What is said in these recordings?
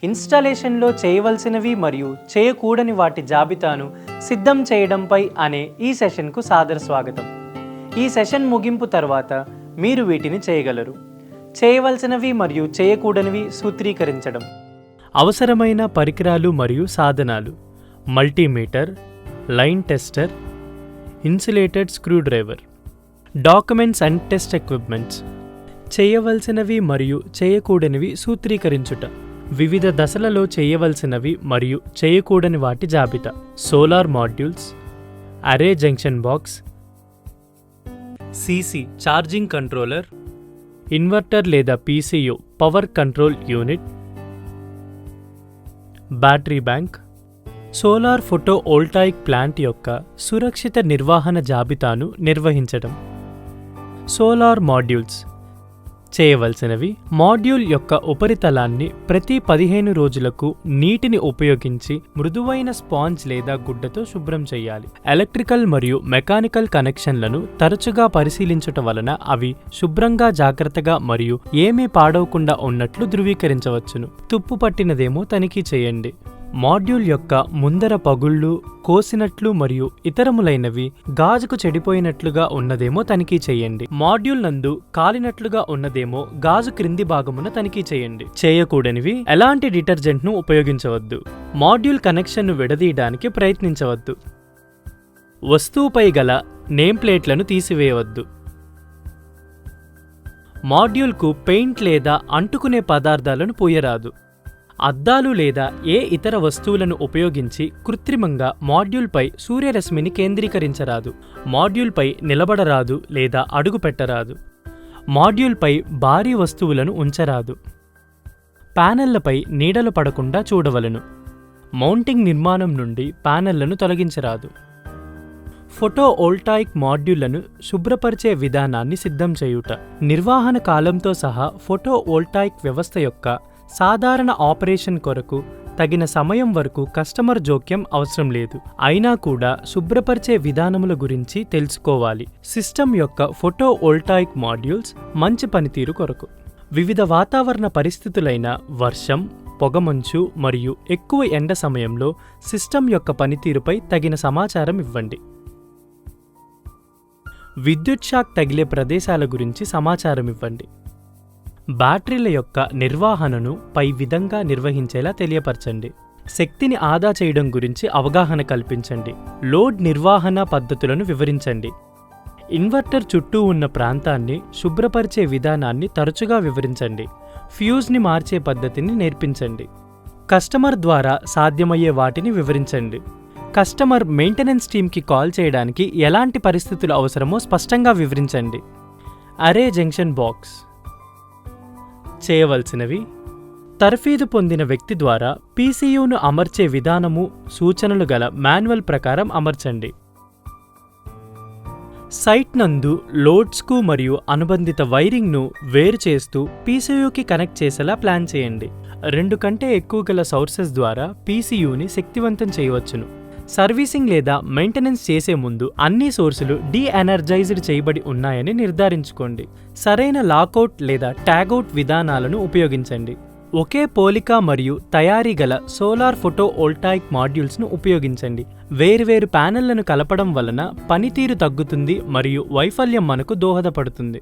ఇన్స్టాలేషన్లో చేయవలసినవి మరియు చేయకూడని వాటి జాబితాను సిద్ధం చేయడంపై అనే ఈ సెషన్కు సాదర స్వాగతం. ఈ సెషన్ ముగింపు తర్వాత మీరు వీటిని చేయగలరు. చేయవలసినవి మరియు చేయకూడనివి సూత్రీకరించడం. అవసరమైన పరికరాలు మరియు సాధనాలు: multimeter, line tester, insulated screwdriver. Documents and test equipments. చేయవలసినవి మరియు చేయకూడనివి సూత్రీకరించుట. వివిధ దశలలో చేయవలసినవి మరియు చేయకూడని వాటి జాబితా. Solar modules, array junction box, CC charging controller, inverter లేదా PCU power control unit, battery bank. Solar photovoltaic plant యొక్క సురక్షిత నిర్వహణ జాబితాను నిర్వహించడం. Solar modules. చేయవలసినవి: మాడ్యూల్ యొక్క ఉపరితలాన్ని ప్రతి 15 రోజులకు నీటిని ఉపయోగించి మృదువైన స్పాంజ్ లేదా గుడ్డతో శుభ్రం చేయాలి. ఎలక్ట్రికల్ మరియు మెకానికల్ కనెక్షన్లను తరచుగా పరిశీలించుట వలన అవి శుభ్రంగా, జాగ్రత్తగా మరియు ఏమీ పాడవకుండా ఉన్నట్లు ధృవీకరించవచ్చును. తుప్పు పట్టినదేమో తనిఖీ చేయండి. మాడ్యూల్ యొక్క ముందర పగుళ్ళు, కోసినట్లు మరియు ఇతరములైనవి గాజుకు చెడిపోయినట్లుగా ఉన్నదేమో తనిఖీ చేయండి. మాడ్యూల్ నందు కాలినట్లుగా ఉన్నదేమో గాజు క్రింది భాగమున తనిఖీ చేయండి. చేయకూడనివి: ఎలాంటి డిటర్జెంట్ను ఉపయోగించవద్దు. మాడ్యూల్ కనెక్షన్ను విడదీయడానికి ప్రయత్నించవద్దు. వస్తువుపై గల నేమ్ ప్లేట్లను తీసివేయవద్దు. మాడ్యూల్కు పెయింట్ లేదా అంటుకునే పదార్థాలను పూయరాదు. అద్దాలు లేదా ఏ ఇతర వస్తువులను ఉపయోగించి కృత్రిమంగా మాడ్యూల్పై సూర్యరశ్మిని కేంద్రీకరించరాదు. మాడ్యూల్పై నిలబడరాదు లేదా అడుగు పెట్టరాదు. మాడ్యూల్పై భారీ వస్తువులను ఉంచరాదు. ప్యానెళ్లపై నీడలు పడకుండా చూడవలెను. మౌంటింగ్ నిర్మాణం నుండి ప్యానెళ్లను తొలగించరాదు. ఫోటోవోల్టాయిక్ మాడ్యూళ్లను శుభ్రపరిచే విధానాన్ని సిద్ధం చేయుట. నిర్వహణ కాలంతో సహా ఫోటోవోల్టాయిక్ వ్యవస్థ యొక్క సాధారణ ఆపరేషన్ కొరకు తగిన సమయం వరకు కస్టమర్ జోక్యం అవసరం లేదు. అయినా కూడా శుభ్రపరిచే విధానముల గురించి తెలుసుకోవాలి. సిస్టమ్ యొక్క ఫోటోవోల్టాయిక్ మాడ్యూల్స్ మంచి పనితీరు కొరకు వివిధ వాతావరణ పరిస్థితులైన వర్షం, పొగమంచు మరియు ఎక్కువ ఎండ సమయంలో సిస్టమ్ యొక్క పనితీరుపై తగిన సమాచారం ఇవ్వండి. విద్యుత్ షాక్ తగిలే ప్రదేశాల గురించి సమాచారం ఇవ్వండి. బ్యాటరీల యొక్క నిర్వహణను పై విధంగా నిర్వహించేలా తెలియపరచండి. శక్తిని ఆదా చేయడం గురించి అవగాహన కల్పించండి. లోడ్ నిర్వహణ పద్ధతులను వివరించండి. ఇన్వర్టర్ చుట్టూ ఉన్న ప్రాంతాన్ని శుభ్రపరిచే విధానాన్ని తరచుగా వివరించండి. ఫ్యూజ్ని మార్చే పద్ధతిని నేర్పించండి. కస్టమర్ ద్వారా సాధ్యమయ్యే వాటిని వివరించండి. కస్టమర్ మెయింటెనెన్స్ టీమ్కి కాల్ చేయడానికి ఎలాంటి పరిస్థితులు అవసరమో స్పష్టంగా వివరించండి. అరే జంక్షన్ బాక్స్. చేయవలసినవి: తర్ఫీదు పొందిన వ్యక్తి ద్వారా పీసీయూను అమర్చే విధానము, సూచనలు గల మాన్యువల్ ప్రకారం అమర్చండి. సైట్ నందు లోడ్స్కు మరియు అనుబంధిత వైరింగ్ను వేరు చేస్తూ పీసీయూకి కనెక్ట్ చేసేలా ప్లాన్ చేయండి. 2 కంటే ఎక్కువ గల సోర్సెస్ ద్వారా పీసీయూని శక్తివంతం చేయవచ్చును. సర్వీసింగ్ లేదా మెయింటెనెన్స్ చేసే ముందు అన్ని సోర్సులు డీఎనర్జైజ్డ్ చేయబడి ఉన్నాయని నిర్ధారించుకోండి. సరైన లాకౌట్ లేదా ట్యాగౌట్ విధానాలను ఉపయోగించండి. ఒకే పోలిక మరియు తయారీ గల సోలార్ ఫోటోవోల్టాయిక్ మాడ్యూల్స్ను ఉపయోగించండి. వేర్వేరు ప్యానెళ్లను కలపడం వలన పనితీరు తగ్గుతుంది మరియు వైఫల్యం మనకు దోహదపడుతుంది.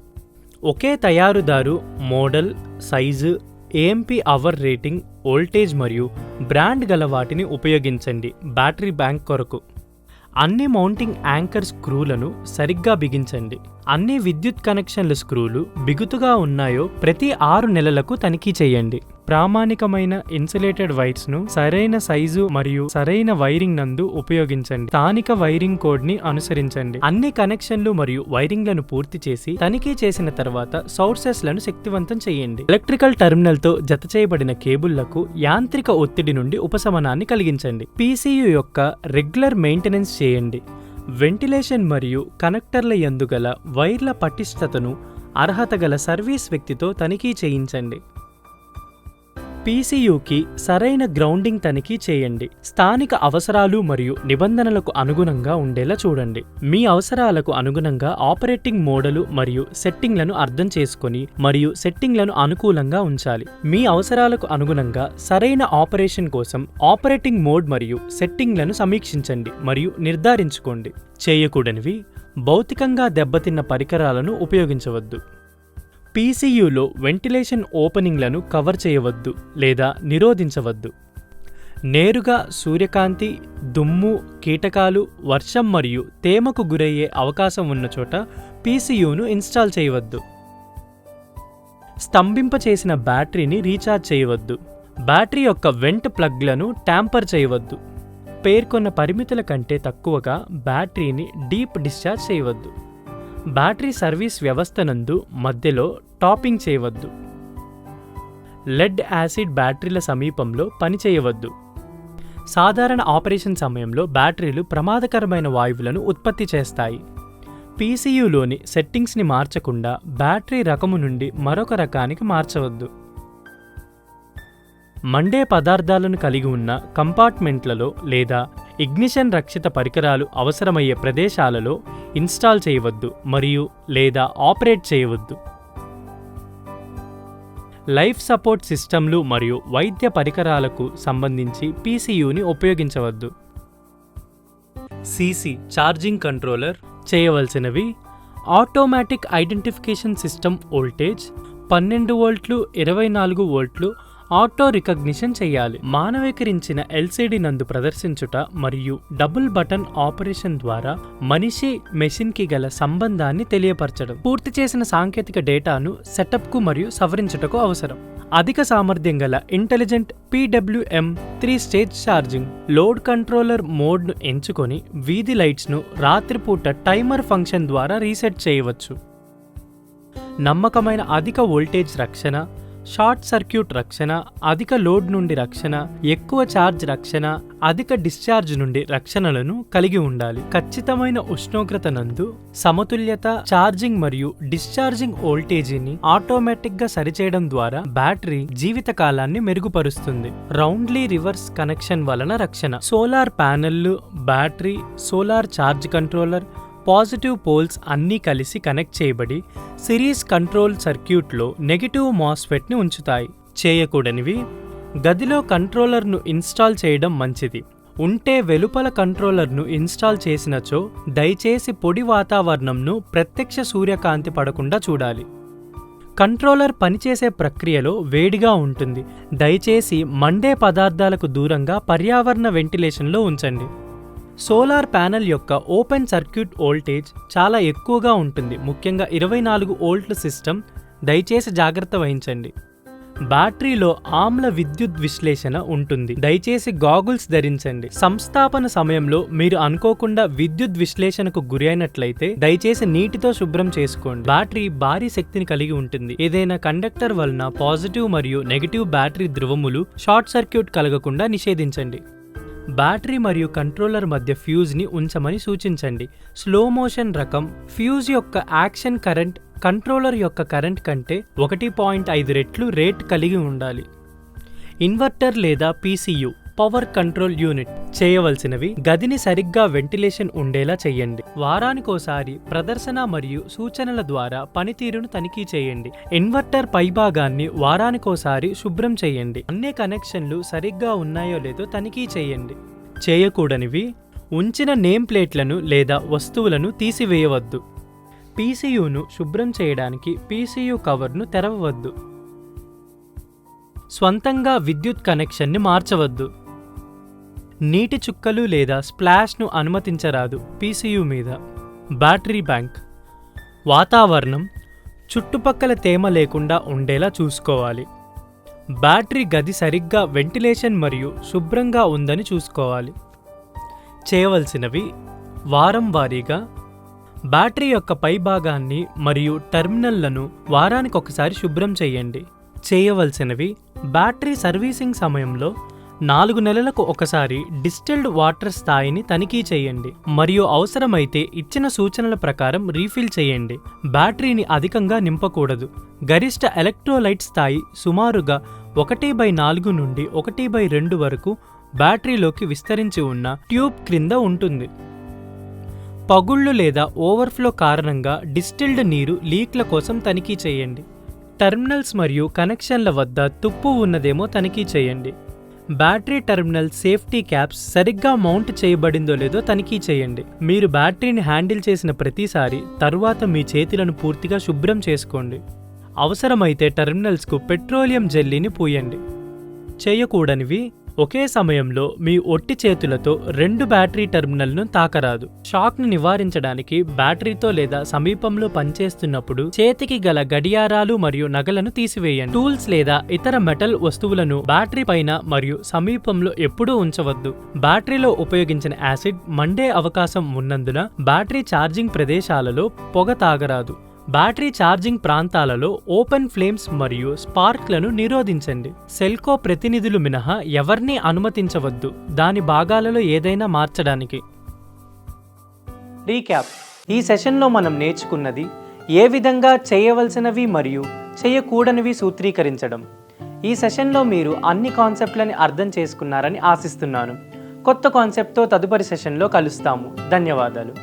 ఒకే తయారుదారు, model, size, AMP hour rating, voltage మరియు బ్రాండ్ గల వాటిని ఉపయోగించండి. బ్యాటరీ బ్యాంక్ కొరకు అన్ని మౌంటింగ్ యాంకర్ స్క్రూలను సరిగ్గా బిగించండి. అన్ని విద్యుత్ కనెక్షన్ల స్క్రూలు బిగుతుగా ఉన్నాయో ప్రతి 6 నెలలకు తనిఖీ చేయండి. ప్రామాణికమైన ఇన్సులేటెడ్ వైర్స్ను సరైన సైజు మరియు సరైన వైరింగ్ నందు ఉపయోగించండి. స్థానిక వైరింగ్ కోడ్ని అనుసరించండి. అన్ని కనెక్షన్లు మరియు వైరింగ్లను పూర్తి చేసి తనిఖీ చేసిన తర్వాత సోర్సెస్లను శక్తివంతం చేయండి. ఎలక్ట్రికల్ టెర్మినల్తో జత చేయబడిన కేబుళ్లకు యాంత్రిక ఒత్తిడి నుండి ఉపశమనాన్ని కలిగించండి. పీసీయూ యొక్క రెగ్యులర్ మెయింటెనెన్స్ చేయండి. వెంటిలేషన్ మరియు కనెక్టర్ల యందు గల వైర్ల పటిష్టతను అర్హత గల సర్వీస్ వ్యక్తితో తనిఖీ చేయించండి. పీసీయూకి సరైన గ్రౌండింగ్ తనిఖీ చేయండి. స్థానిక అవసరాలు మరియు నిబంధనలకు అనుగుణంగా ఉండేలా చూడండి. మీ అవసరాలకు అనుగుణంగా ఆపరేటింగ్ మోడలు మరియు సెట్టింగ్లను అర్థం చేసుకొని మరియు సెట్టింగ్లను అనుకూలంగా ఉంచాలి. మీ అవసరాలకు అనుగుణంగా సరైన ఆపరేషన్ కోసం ఆపరేటింగ్ మోడ్ మరియు సెట్టింగ్లను సమీక్షించండి మరియు నిర్ధారించుకోండి. చేయకూడనివి: భౌతికంగా దెబ్బతిన్న పరికరాలను ఉపయోగించవద్దు. పీసీయూలో వెంటిలేషన్ ఓపెనింగ్లను కవర్ చేయవద్దు లేదా నిరోధించవద్దు. నేరుగా సూర్యకాంతి, దుమ్ము, కీటకాలు, వర్షం మరియు తేమకు గురయ్యే అవకాశం ఉన్న చోట పీసీయూను ఇన్స్టాల్ చేయవద్దు. స్తంభింపచేసిన బ్యాటరీని రీఛార్జ్ చేయవద్దు. బ్యాటరీ యొక్క వెంట్ ప్లగ్లను ట్యాంపర్ చేయవద్దు. పేర్కొన్న పరిమితుల కంటే తక్కువగా బ్యాటరీని డీప్ డిశ్చార్జ్ చేయవద్దు. బ్యాటరీ సర్వీస్ వ్యవస్థ నందు మధ్యలో టాపింగ్ చేయవద్దు. లెడ్ యాసిడ్ బ్యాటరీల సమీపంలో పనిచేయవద్దు. సాధారణ ఆపరేషన్ సమయంలో బ్యాటరీలు ప్రమాదకరమైన వాయువులను ఉత్పత్తి చేస్తాయి. పీసీయూలోని సెట్టింగ్స్ని మార్చకుండా బ్యాటరీ రకము నుండి మరొక రకానికి మార్చవద్దు. మండే పదార్థాలను కలిగి ఉన్న కంపార్ట్మెంట్లలో లేదా ఇగ్నిషన్ రక్షిత పరికరాలు అవసరమయ్యే ప్రదేశాలలో ఇన్స్టాల్ చేయవద్దు మరియు లేదా ఆపరేట్ చేయవద్దు. లైఫ్ సపోర్ట్ సిస్టమ్లు మరియు వైద్య పరికరాలకు సంబంధించి పీసీయూని ఉపయోగించవద్దు. సీసీ ఛార్జింగ్ కంట్రోలర్ చేయవలసినవి: ఆటోమేటిక్ ఐడెంటిఫికేషన్ సిస్టమ్ వోల్టేజ్ 12 వోల్ట్లు 24 వోల్ట్లు ఆటో రికగ్నిషన్ చేయాలి. మానవీకరించిన ఎల్సీడీ నందు ప్రదర్శించుట మరియు డబుల్ బటన్ ఆపరేషన్ ద్వారా మనిషి మెషిన్కి గల సంబంధాన్ని తెలియపరచడం. పూర్తి చేసిన సాంకేతిక డేటాను సెటప్కు మరియు సవరించుటకు అవసరం. అధిక సామర్థ్యం గల intelligent PWM 3 stage charging. Load controller మోడ్ను ఎంచుకొని వీధి లైట్స్ను రాత్రిపూట టైమర్ ఫంక్షన్ ద్వారా రీసెట్ చేయవచ్చు. నమ్మకమైన అధిక వోల్టేజ్ రక్షణ, షార్ట్ సర్క్యూట్ రక్షణ, అధిక లోడ్ నుండి రక్షణ, ఎక్కువ ఛార్జ్ రక్షణ, అధిక డిశ్చార్జ్ నుండి రక్షణలను కలిగి ఉండాలి. ఖచ్చితమైన ఉష్ణోగ్రత నందు సమతుల్యత, ఛార్జింగ్ మరియు డిశ్చార్జింగ్ వోల్టేజీని ఆటోమేటిక్గా సరిచేయడం ద్వారా బ్యాటరీ జీవిత కాలాన్ని మెరుగుపరుస్తుంది. రౌండ్లీ రివర్స్ కనెక్షన్ వలన రక్షణ. సోలార్ ప్యానెళ్లు, battery, solar charge controller, positive poles అన్నీ కలిసి కనెక్ట్ చేయబడి సిరీస్ కంట్రోల్ సర్క్యూట్లో నెగిటివ్ మాస్ఫెట్ని ఉంచుతాయి. చేయకూడనివి: గదిలో కంట్రోలర్ను ఇన్స్టాల్ చేయడం మంచిది. ఉంటే వెలుపల కంట్రోలర్ను ఇన్స్టాల్ చేసినచో దయచేసి పొడి వాతావరణంను ప్రత్యక్ష సూర్యకాంతి పడకుండా చూడాలి. కంట్రోలర్ పనిచేసే ప్రక్రియలో వేడిగా ఉంటుంది. దయచేసి మండే పదార్థాలకు దూరంగా పర్యావరణ వెంటిలేషన్లో ఉంచండి. సోలార్ ప్యానెల్ యొక్క ఓపెన్ సర్క్యూట్ వోల్టేజ్ చాలా ఎక్కువగా ఉంటుంది, ముఖ్యంగా 24 వోల్ట్ల సిస్టమ్. దయచేసి జాగ్రత్త వహించండి. బ్యాటరీలో ఆమ్ల విద్యుత్ విశ్లేషణ ఉంటుంది. దయచేసి గాగుల్స్ ధరించండి. సంస్థాపన సమయంలో మీరు అనుకోకుండా విద్యుత్ విశ్లేషణకు గురి అయినట్లయితే దయచేసి నీటితో శుభ్రం చేసుకోండి. బ్యాటరీ భారీ శక్తిని కలిగి ఉంటుంది. ఏదైనా కండక్టర్ వలన పాజిటివ్ మరియు నెగిటివ్ బ్యాటరీ ధ్రువములు షార్ట్ సర్క్యూట్ కలగకుండా నిషేధించండి. బ్యాటరీ మరియు కంట్రోలర్ మధ్య ఫ్యూజ్ని ఉంచమని సూచించండి. స్లో మోషన్ రకం. ఫ్యూజ్ యొక్క యాక్షన్ కరెంట్ కంట్రోలర్ యొక్క కరెంట్ కంటే 1.5 రెట్లు రేట్ కలిగి ఉండాలి. ఇన్వర్టర్ లేదా పీసీయూ పవర్ కంట్రోల్ యూనిట్. చేయవలసినవి: గదిని సరిగ్గా వెంటిలేషన్ ఉండేలా చేయండి. వారానికోసారి ప్రదర్శన మరియు సూచనల ద్వారా పనితీరును తనిఖీ చేయండి. ఇన్వర్టర్ పైభాగాన్ని వారానికోసారి శుభ్రం చేయండి. అన్ని కనెక్షన్లు సరిగ్గా ఉన్నాయో లేదో తనిఖీ చేయండి. చేయకూడనివి: ఉంచిన నేమ్ ప్లేట్లను లేదా వస్తువులను తీసివేయవద్దు. పీసీయూను శుభ్రం చేయడానికి పీసీయూ కవర్ను తెరవవద్దు. స్వంతంగా విద్యుత్ కనెక్షన్ని మార్చవద్దు. నీటి చుక్కలు లేదా స్ప్లాష్ను అనుమతించరాదు. పీసీయూ మీద. Battery bank. వాతావరణం చుట్టుపక్కల తేమ లేకుండా ఉండేలా చూసుకోవాలి. బ్యాటరీ గది సరిగ్గా వెంటిలేషన్ మరియు శుభ్రంగా ఉందని చూసుకోవాలి. చేయవలసినవి: వారం వారీగా బ్యాటరీ యొక్క పైభాగాన్ని మరియు టెర్మినల్లను వారానికి ఒకసారి శుభ్రం చేయండి. చేయవలసినవి: బ్యాటరీ సర్వీసింగ్ సమయంలో 4 నెలలకు ఒకసారి డిస్టిల్డ్ వాటర్ స్థాయిని తనిఖీ చేయండి మరియు అవసరమైతే ఇచ్చిన సూచనల ప్రకారం రీఫిల్ చేయండి. బ్యాటరీని అధికంగా నింపకూడదు. గరిష్ట ఎలక్ట్రోలైట్ స్థాయి సుమారుగా 1/4 నుండి 1/2 వరకు బ్యాటరీలోకి విస్తరించి ఉన్న ట్యూబ్ క్రింద ఉంటుంది. పగుళ్ళు లేదా ఓవర్ఫ్లో కారణంగా డిస్టిల్డ్ నీరు లీక్ల కోసం తనిఖీ చేయండి. టెర్మినల్స్ మరియు కనెక్షన్ల వద్ద తుప్పు ఉన్నదేమో తనిఖీ చేయండి. బ్యాటరీ టెర్మినల్ సేఫ్టీ క్యాప్స్ సరిగ్గా మౌంట్ చేయబడిందో లేదో తనిఖీ చేయండి. మీరు బ్యాటరీని హ్యాండిల్ చేసిన ప్రతిసారి తరువాత మీ చేతులను పూర్తిగా శుభ్రం చేసుకోండి. అవసరమైతే టెర్మినల్స్కు పెట్రోలియం జెల్లీని పూయండి. చేయకూడనివి: ఒకే సమయంలో మీ ఒట్టి చేతులతో 2 బ్యాటరీ టెర్మినల్ను తాకరాదు. షాక్ని నివారించడానికి బ్యాటరీతో లేదా సమీపంలో పనిచేస్తున్నప్పుడు చేతికి గల గడియారాలు మరియు నగలను తీసివేయండి. టూల్స్ లేదా ఇతర మెటల్ వస్తువులను బ్యాటరీ పైన మరియు సమీపంలో ఎప్పుడూ ఉంచవద్దు. బ్యాటరీలో ఉపయోగించిన యాసిడ్ మండే అవకాశం ఉన్నందున బ్యాటరీ ఛార్జింగ్ ప్రదేశాలలో పొగ తాగరాదు. బ్యాటరీ ఛార్జింగ్ ప్రాంతాలలో ఓపెన్ ఫ్లేమ్స్ మరియు స్పార్క్లను నిరోధించండి. సెల్కో ప్రతినిధులు మినహా ఎవరినీ అనుమతించవద్దు దాని భాగాలలో ఏదైనా మార్చడానికి. రీక్యాప్: ఈ సెషన్లో మనం నేర్చుకున్నది ఏ విధంగా చేయవలసినవి మరియు చేయకూడనివి సూత్రీకరించడం. ఈ సెషన్లో మీరు అన్ని కాన్సెప్ట్లని అర్థం చేసుకున్నారని ఆశిస్తున్నాను. కొత్త కాన్సెప్ట్తో తదుపరి సెషన్లో కలుస్తాము. ధన్యవాదాలు.